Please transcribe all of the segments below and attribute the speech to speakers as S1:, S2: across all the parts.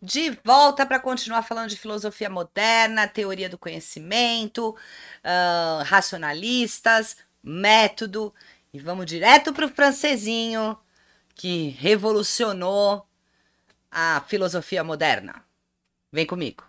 S1: De volta para continuar falando de filosofia moderna, teoria do conhecimento, racionalistas, método. E vamos direto para o francesinho que revolucionou a filosofia moderna. Vem comigo.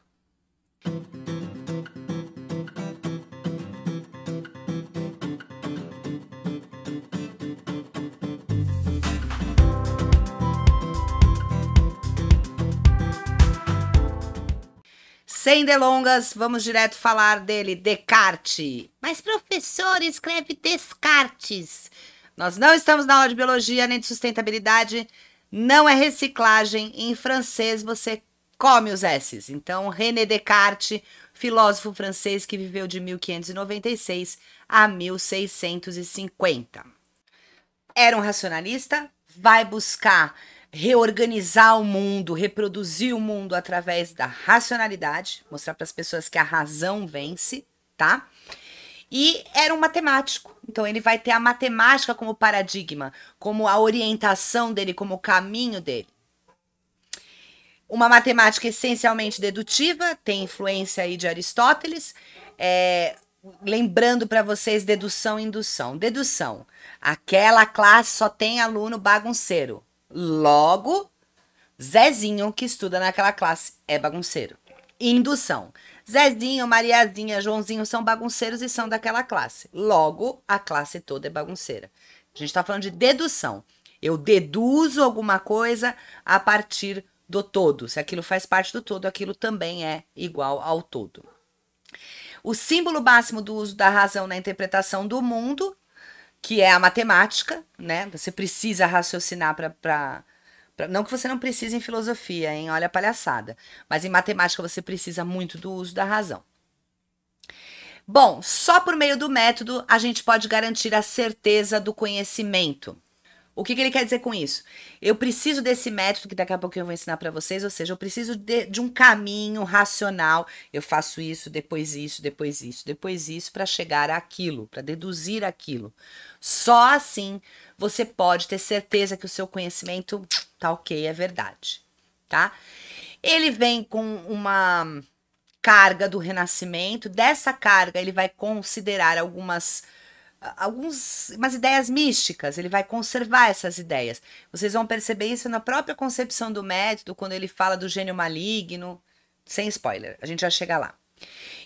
S1: Sem delongas, vamos direto falar dele, Descartes. Mas professor, escreve Descartes. Nós não estamos na aula de biologia nem de sustentabilidade, não é reciclagem. Em francês você come os S's. Então, René Descartes, filósofo francês que viveu de 1596 a 1650. Era um racionalista, vai buscar reorganizar o mundo, reproduzir o mundo através da racionalidade, mostrar para as pessoas que a razão vence, tá? E era um matemático, então ele vai ter a matemática como paradigma, como a orientação dele, como o caminho dele. Uma matemática essencialmente dedutiva, tem influência aí de Aristóteles, lembrando para vocês dedução e indução. Dedução, aquela classe só tem aluno bagunceiro. Logo, Zezinho, que estuda naquela classe, é bagunceiro. Indução. Zezinho, Mariazinha, Joãozinho são bagunceiros e são daquela classe. Logo, a classe toda é bagunceira. A gente está falando de dedução. Eu deduzo alguma coisa a partir do todo. Se aquilo faz parte do todo, aquilo também é igual ao todo. O símbolo máximo do uso da razão na interpretação do mundo, que é a matemática, né? Você precisa raciocinar para não que você não precise em filosofia, hein? Olha a palhaçada. Mas em matemática você precisa muito do uso da razão. Bom, só por meio do método a gente pode garantir a certeza do conhecimento. O que ele quer dizer com isso? Eu preciso desse método, que daqui a pouco eu vou ensinar para vocês, ou seja, eu preciso de um caminho racional. Eu faço isso, depois isso, depois isso, depois isso, para chegar àquilo, para deduzir aquilo. Só assim você pode ter certeza que o seu conhecimento tá ok, é verdade, tá? Ele vem com uma carga do Renascimento. Dessa carga, ele vai considerar umas ideias místicas, ele vai conservar essas ideias. Vocês vão perceber isso na própria concepção do método, quando ele fala do gênio maligno, sem spoiler, a gente já chega lá.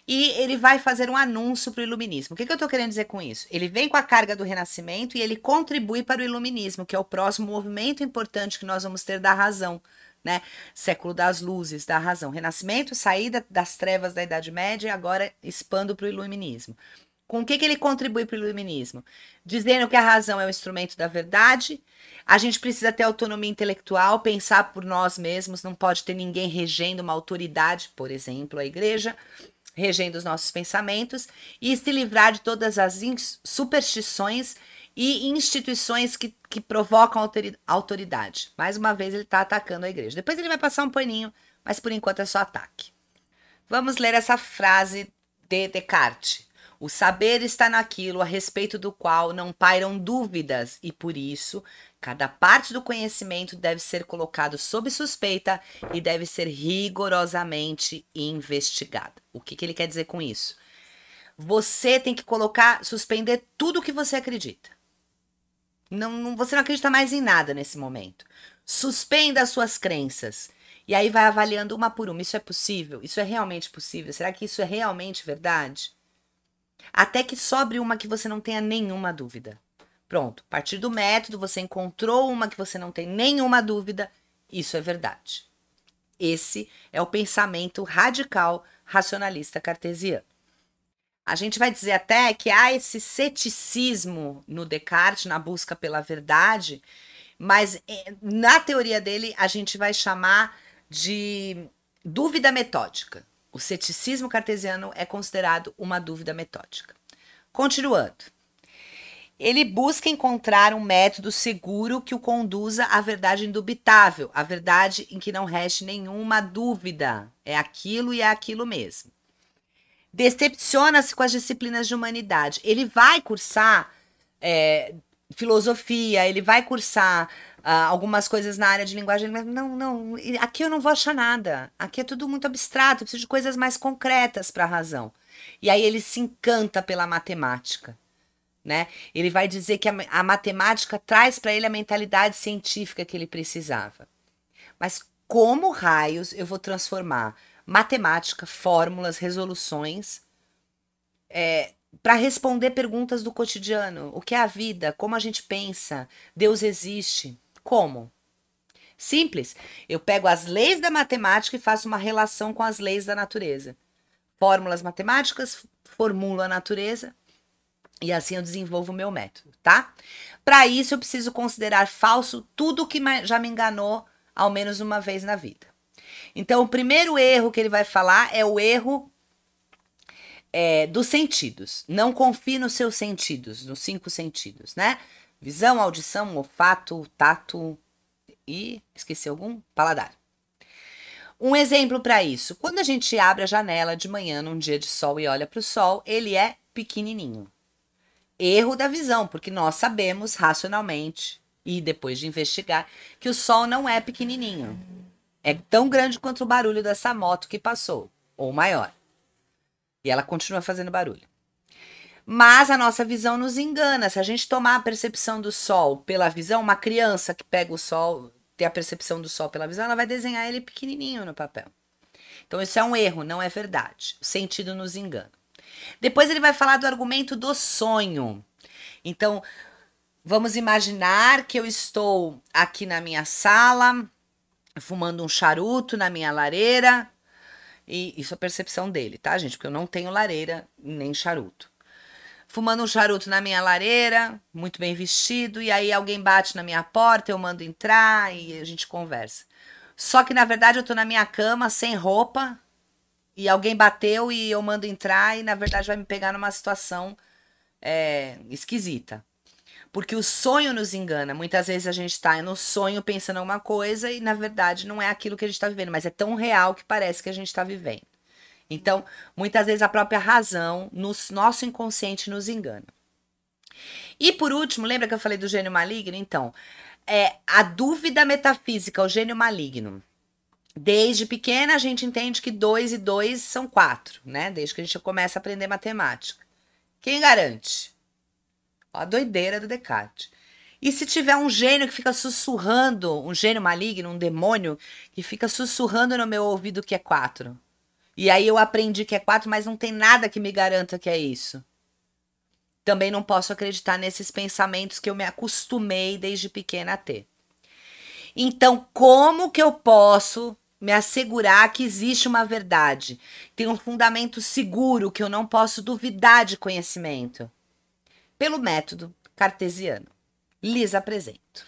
S1: E ele vai fazer um anúncio para o iluminismo. O que eu estou querendo dizer com isso? Ele vem com a carga do Renascimento e ele contribui para o iluminismo, que é o próximo movimento importante que nós vamos ter da razão, né? Século das luzes, da razão. Renascimento, saída das trevas da Idade Média e agora expando para o iluminismo. Com o que ele contribui para o iluminismo? Dizendo que a razão é o instrumento da verdade, a gente precisa ter autonomia intelectual, pensar por nós mesmos, não pode ter ninguém regendo uma autoridade, por exemplo, a igreja, regendo os nossos pensamentos, e se livrar de todas as superstições e instituições que provocam autoridade. Mais uma vez ele está atacando a igreja. Depois ele vai passar um paninho, mas por enquanto é só ataque. Vamos ler essa frase de Descartes. O saber está naquilo a respeito do qual não pairam dúvidas e, por isso, cada parte do conhecimento deve ser colocado sob suspeita e deve ser rigorosamente investigada. O que ele quer dizer com isso? Você tem que suspender tudo o que você acredita. Você não acredita mais em nada nesse momento. Suspenda as suas crenças. E aí vai avaliando uma por uma. Isso é possível? Isso é realmente possível? Será que isso é realmente verdade? Até que sobre uma que você não tenha nenhuma dúvida. Pronto, a partir do método você encontrou uma que você não tem nenhuma dúvida, isso é verdade. Esse é o pensamento radical racionalista cartesiano. A gente vai dizer até que há esse ceticismo no Descartes, na busca pela verdade, mas na teoria dele a gente vai chamar de dúvida metódica. O ceticismo cartesiano é considerado uma dúvida metódica. Continuando. Ele busca encontrar um método seguro que o conduza à verdade indubitável, à verdade em que não reste nenhuma dúvida. É aquilo e é aquilo mesmo. Decepciona-se com as disciplinas de humanidade. Ele vai cursar filosofia, ele vai cursar algumas coisas na área de linguagem, mas não, aqui eu não vou achar nada. Aqui é tudo muito abstrato, eu preciso de coisas mais concretas para a razão. E aí ele se encanta pela matemática, né? Ele vai dizer que a matemática traz para ele a mentalidade científica que ele precisava. Mas como raios eu vou transformar matemática, fórmulas, resoluções para responder perguntas do cotidiano? O que é a vida? Como a gente pensa? Deus existe? Como? Simples. Eu pego as leis da matemática e faço uma relação com as leis da natureza. Fórmulas matemáticas, formulo a natureza e assim eu desenvolvo o meu método, tá? Para isso eu preciso considerar falso tudo que já me enganou ao menos uma vez na vida. Então o primeiro erro que ele vai falar é o erro dos sentidos. Não confie nos seus sentidos, nos 5 sentidos, né? Visão, audição, olfato, tato e esqueci algum? Paladar. Um exemplo para isso, quando a gente abre a janela de manhã num dia de sol e olha para o sol, ele é pequenininho. Erro da visão, porque nós sabemos racionalmente e depois de investigar que o sol não é pequenininho. É tão grande quanto o barulho dessa moto que passou, ou maior. E ela continua fazendo barulho. Mas a nossa visão nos engana. Se a gente tomar a percepção do sol pela visão, uma criança que pega o sol, tem a percepção do sol pela visão, ela vai desenhar ele pequenininho no papel. Então isso é um erro, não é verdade. O sentido nos engana. Depois ele vai falar do argumento do sonho. Então, vamos imaginar que eu estou aqui na minha sala, fumando um charuto na minha lareira. E isso é a percepção dele, tá, gente? Porque eu não tenho lareira nem charuto. Fumando um charuto na minha lareira, muito bem vestido, e aí alguém bate na minha porta, eu mando entrar e a gente conversa. Só que na verdade eu tô na minha cama, sem roupa, e alguém bateu e eu mando entrar e na verdade vai me pegar numa situação esquisita. Porque o sonho nos engana. Muitas vezes a gente tá no sonho pensando uma coisa e na verdade não é aquilo que a gente tá vivendo, mas é tão real que parece que a gente tá vivendo. Então, muitas vezes a própria razão, nosso inconsciente nos engana. E por último, lembra que eu falei do gênio maligno? Então, a dúvida metafísica, o gênio maligno. Desde pequena a gente entende que 2 e 2 são 4, né? Desde que a gente começa a aprender matemática. Quem garante? Ó, a doideira do Descartes. E se tiver um gênio que fica sussurrando, um gênio maligno, um demônio, que fica sussurrando no meu ouvido que é 4? E aí eu aprendi que é 4, mas não tem nada que me garanta que é isso. Também não posso acreditar nesses pensamentos que eu me acostumei desde pequena a ter. Então, como que eu posso me assegurar que existe uma verdade? Tem um fundamento seguro que eu não posso duvidar de conhecimento? Pelo método cartesiano. Lhes apresento.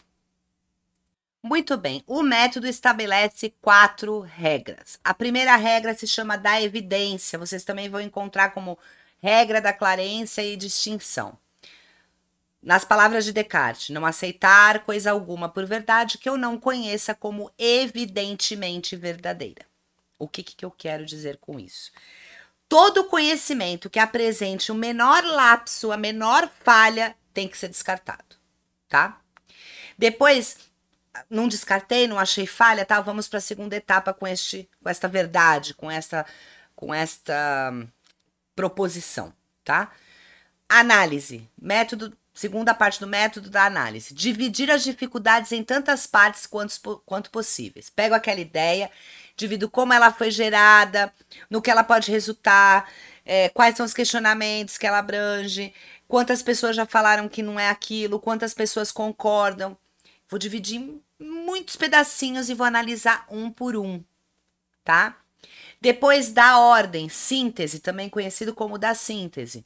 S1: Muito bem, o método estabelece 4 regras. A primeira regra se chama da evidência, vocês também vão encontrar como regra da clarência e distinção. Nas palavras de Descartes, não aceitar coisa alguma por verdade que eu não conheça como evidentemente verdadeira. O que eu quero dizer com isso? Todo conhecimento que apresente o menor lapso, a menor falha, tem que ser descartado, tá? Depois, não descartei, não achei falha, tá? Vamos para a segunda etapa com esta verdade, com esta proposição, tá? Análise, método, segunda parte do método da análise. Dividir as dificuldades em tantas partes quanto possíveis. Pego aquela ideia, divido como ela foi gerada, no que ela pode resultar, quais são os questionamentos que ela abrange, quantas pessoas já falaram que não é aquilo, quantas pessoas concordam. Vou dividir em muitos pedacinhos e vou analisar um por um, tá? Depois da ordem, síntese, também conhecido como da síntese.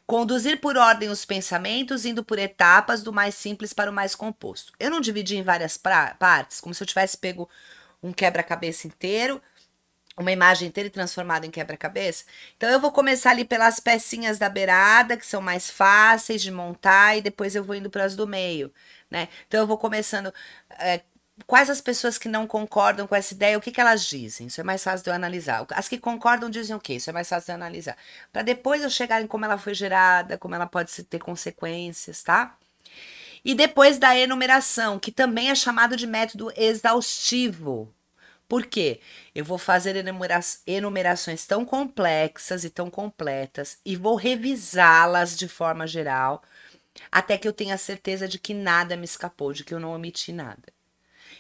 S1: Conduzir por ordem os pensamentos, indo por etapas do mais simples para o mais composto. Eu não dividi em várias partes, como se eu tivesse pego um quebra-cabeça inteiro, uma imagem inteira e transformado em quebra-cabeça. Então, eu vou começar ali pelas pecinhas da beirada, que são mais fáceis de montar, e depois eu vou indo para as do meio, né? Então, eu vou começando... quais as pessoas que não concordam com essa ideia, o que elas dizem? Isso é mais fácil de eu analisar. As que concordam dizem o quê? Isso é mais fácil de eu analisar. Para depois eu chegar em como ela foi gerada, como ela pode ter consequências, tá? E depois da enumeração, que também é chamado de método exaustivo. Por quê? Eu vou fazer enumerações tão complexas e tão completas e vou revisá-las de forma geral, até que eu tenha certeza de que nada me escapou, de que eu não omiti nada.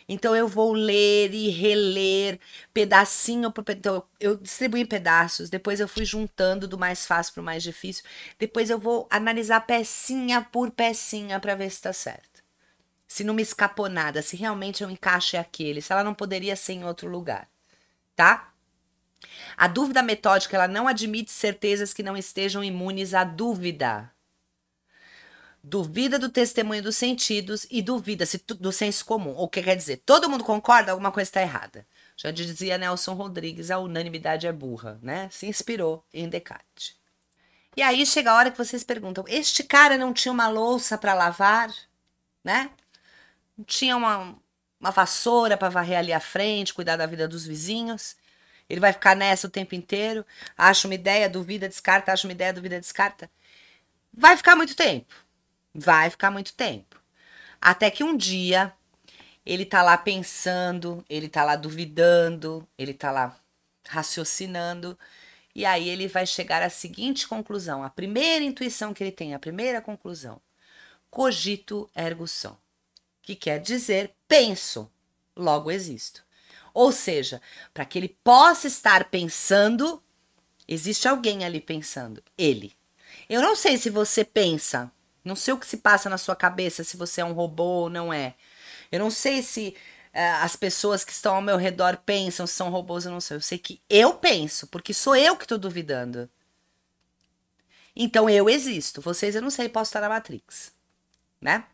S1: Então eu vou ler e reler pedacinho por pedacinho. Então, eu distribuí em pedaços, depois eu fui juntando do mais fácil para o mais difícil, depois eu vou analisar pecinha por pecinha para ver se está certo. Se não me escapou nada, se realmente o encaixe é aquele, se ela não poderia ser em outro lugar, tá? A dúvida metódica, ela não admite certezas que não estejam imunes à dúvida. Duvida do testemunho dos sentidos e duvida-se do senso comum. O que quer dizer? Todo mundo concorda, alguma coisa está errada. Já dizia Nelson Rodrigues, a unanimidade é burra, né? Se inspirou em Descartes. E aí chega a hora que vocês perguntam, este cara não tinha uma louça para lavar, né? Não tinha uma vassoura para varrer ali à frente, cuidar da vida dos vizinhos. Ele vai ficar nessa o tempo inteiro. Acha uma ideia, duvida, descarta, acha uma ideia, duvida, descarta. Vai ficar muito tempo. Vai ficar muito tempo. Até que um dia ele tá lá pensando, ele tá lá duvidando, ele tá lá raciocinando. E aí ele vai chegar à seguinte conclusão. A primeira intuição que ele tem, a primeira conclusão. Cogito ergo sum. Que quer dizer penso, logo existo. Ou seja, para que ele possa estar pensando, existe alguém ali pensando, ele. Eu não sei se você pensa, não sei o que se passa na sua cabeça, se você é um robô ou não é. Eu não sei se as pessoas que estão ao meu redor pensam, se são robôs, eu não sei. Eu sei que eu penso, porque sou eu que estou duvidando. Então eu existo. Vocês eu não sei, posso estar na Matrix, né?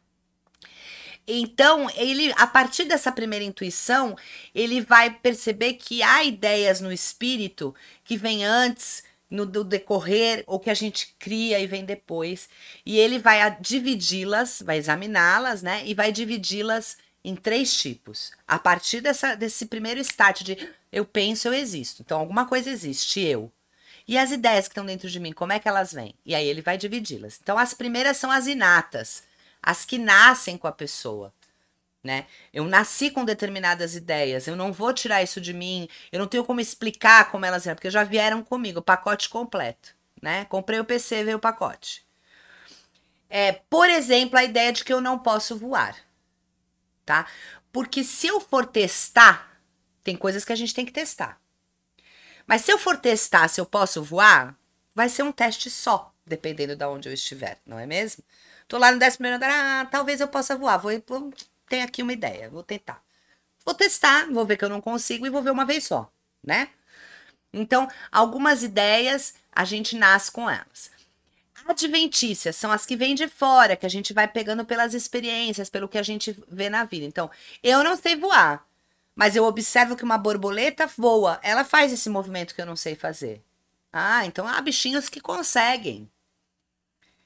S1: Então, ele, a partir dessa primeira intuição, ele vai perceber que há ideias no espírito que vêm antes, no decorrer, ou que a gente cria e vem depois. E ele vai dividi-las, vai examiná-las, né? E vai dividi-las em 3 tipos. A partir desse primeiro start de eu penso, eu existo. Então, alguma coisa existe, eu. E as ideias que estão dentro de mim, como é que elas vêm? E aí ele vai dividi-las. Então, as primeiras são as inatas, as que nascem com a pessoa, né? Eu nasci com determinadas ideias, eu não vou tirar isso de mim, eu não tenho como explicar como elas vieram, porque já vieram comigo, o pacote completo, né? Comprei o PC, veio o pacote. Por exemplo, a ideia de que eu não posso voar, tá? Porque se eu for testar, tem coisas que a gente tem que testar. Mas se eu for testar se eu posso voar, vai ser um teste só, dependendo de onde eu estiver, não é mesmo? Tô lá no 11º andar, talvez eu possa voar, vou ter aqui uma ideia, vou tentar. Vou testar, vou ver que eu não consigo e vou ver uma vez só, né? Então, algumas ideias a gente nasce com elas. Adventícias são as que vêm de fora, que a gente vai pegando pelas experiências, pelo que a gente vê na vida. Então, eu não sei voar, mas eu observo que uma borboleta voa. Ela faz esse movimento que eu não sei fazer. Ah, então há bichinhos que conseguem.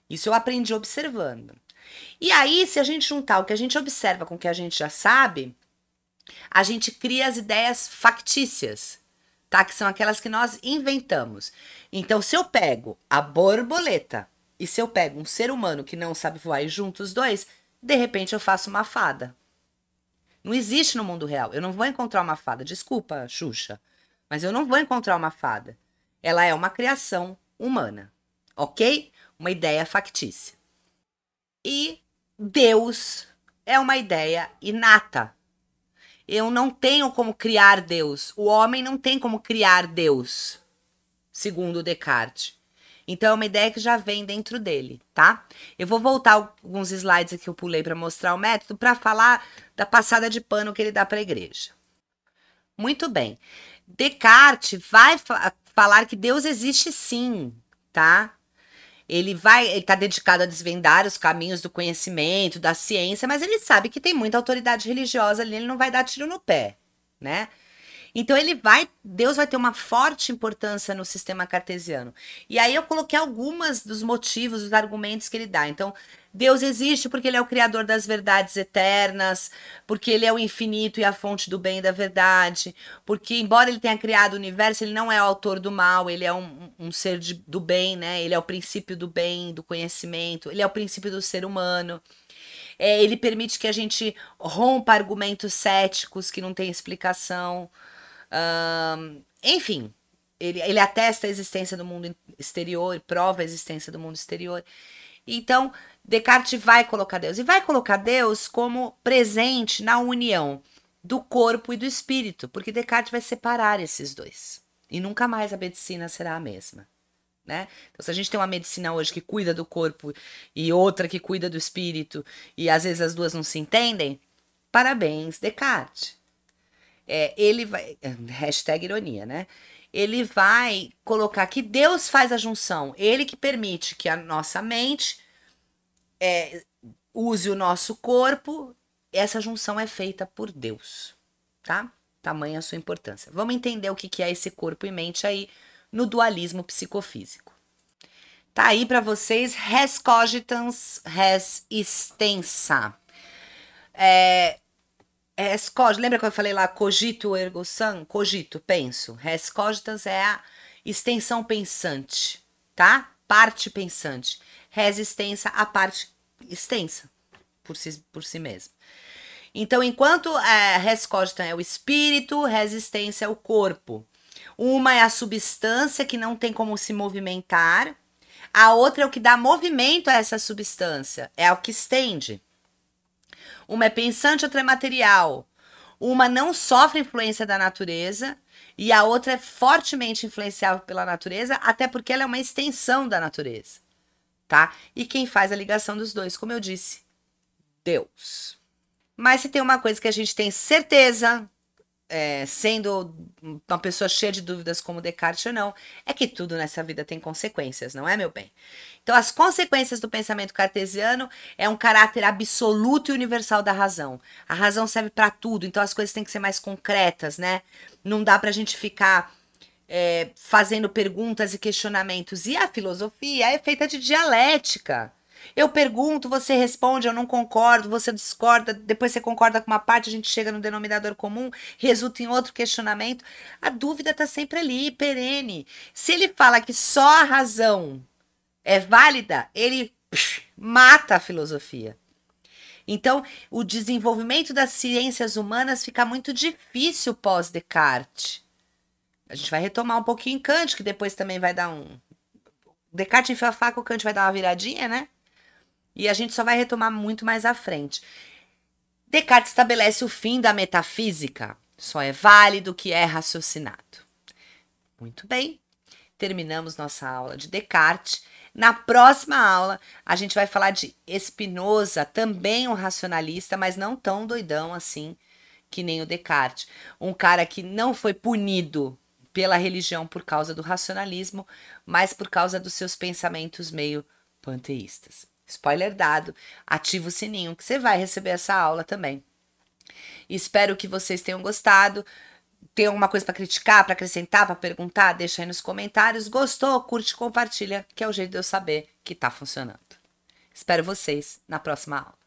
S1: Isso eu aprendi observando. E aí, se a gente juntar o que a gente observa com o que a gente já sabe, a gente cria as ideias factícias, tá? Que são aquelas que nós inventamos. Então, se eu pego a borboleta e se eu pego um ser humano que não sabe voar e junto os dois, de repente eu faço uma fada. Não existe no mundo real. Eu não vou encontrar uma fada. Desculpa, Xuxa, mas eu não vou encontrar uma fada. Ela é uma criação humana, ok? Uma ideia factícia. E Deus é uma ideia inata. Eu não tenho como criar Deus. O homem não tem como criar Deus, segundo Descartes. Então é uma ideia que já vem dentro dele, tá? Eu vou voltar alguns slides aqui que eu pulei para mostrar o método para falar da passada de pano que ele dá para a igreja. Muito bem. Descartes vai falar que Deus existe sim, tá? Ele tá dedicado a desvendar os caminhos do conhecimento, da ciência, mas ele sabe que tem muita autoridade religiosa ali, ele não vai dar tiro no pé, né? Então Deus vai ter uma forte importância no sistema cartesiano. E aí eu coloquei algumas dos motivos, dos argumentos que ele dá. Então, Deus existe porque ele é o criador das verdades eternas, porque ele é o infinito e a fonte do bem e da verdade, porque embora ele tenha criado o universo, ele não é o autor do mal, ele é um ser do bem, né? Ele é o princípio do bem, do conhecimento, ele é o princípio do ser humano. Ele permite que a gente rompa argumentos céticos que não tem explicação. Enfim, ele atesta a existência do mundo exterior, prova a existência do mundo exterior. Então, Descartes vai colocar Deus. E vai colocar Deus como presente na união do corpo e do espírito, porque Descartes vai separar esses dois. E nunca mais a medicina será a mesma. Né? Então, se a gente tem uma medicina hoje que cuida do corpo e outra que cuida do espírito, e às vezes as duas não se entendem, parabéns, Descartes. Ele vai. Hashtag ironia, né? Ele vai colocar que Deus faz a junção. Ele que permite que a nossa mente use o nosso corpo. Essa junção é feita por Deus. Tá? Tamanha a sua importância. Vamos entender o que é esse corpo e mente aí no dualismo psicofísico. Tá aí para vocês, res cogitans, res extensa. Lembra que eu falei lá, cogito ergo sum? Cogito, penso. Res cogitans é a extensão pensante, tá? Parte pensante. Res extensa, a parte extensa, por si mesmo. Então, enquanto res cogitam é o espírito, res extensa é o corpo. Uma é a substância que não tem como se movimentar, a outra é o que dá movimento a essa substância, é o que estende. Uma é pensante, outra é material. Uma não sofre influência da natureza e a outra é fortemente influenciável pela natureza, até porque ela é uma extensão da natureza, tá? E quem faz a ligação dos dois, como eu disse, Deus. Mas se tem uma coisa que a gente tem certeza, sendo uma pessoa cheia de dúvidas como Descartes ou não, é que tudo nessa vida tem consequências, não é, meu bem? Então, as consequências do pensamento cartesiano é um caráter absoluto e universal da razão. A razão serve para tudo, então as coisas têm que ser mais concretas, né? Não dá pra gente ficar fazendo perguntas e questionamentos. E a filosofia é feita de dialética. Eu pergunto, você responde, eu não concordo, você discorda, depois você concorda com uma parte, a gente chega no denominador comum, resulta em outro questionamento. A dúvida está sempre ali, perene. Se ele fala que só a razão é válida, ele mata a filosofia. Então, o desenvolvimento das ciências humanas fica muito difícil pós-Descartes. A gente vai retomar um pouquinho em Kant, que depois também vai dar um... Descartes enfia a faca, o Kant vai dar uma viradinha, né? E a gente só vai retomar muito mais à frente. Descartes estabelece o fim da metafísica. Só é válido o que é raciocinado. Muito bem. Terminamos nossa aula de Descartes. Na próxima aula, a gente vai falar de Spinoza, também um racionalista, mas não tão doidão assim que nem o Descartes. Um cara que não foi punido pela religião por causa do racionalismo, mas por causa dos seus pensamentos meio panteístas. Spoiler dado, ativa o sininho que você vai receber essa aula também. Espero que vocês tenham gostado. Tem alguma coisa para criticar, para acrescentar, para perguntar? Deixa aí nos comentários. Gostou? Curte, compartilha, que é o jeito de eu saber que tá funcionando. Espero vocês na próxima aula.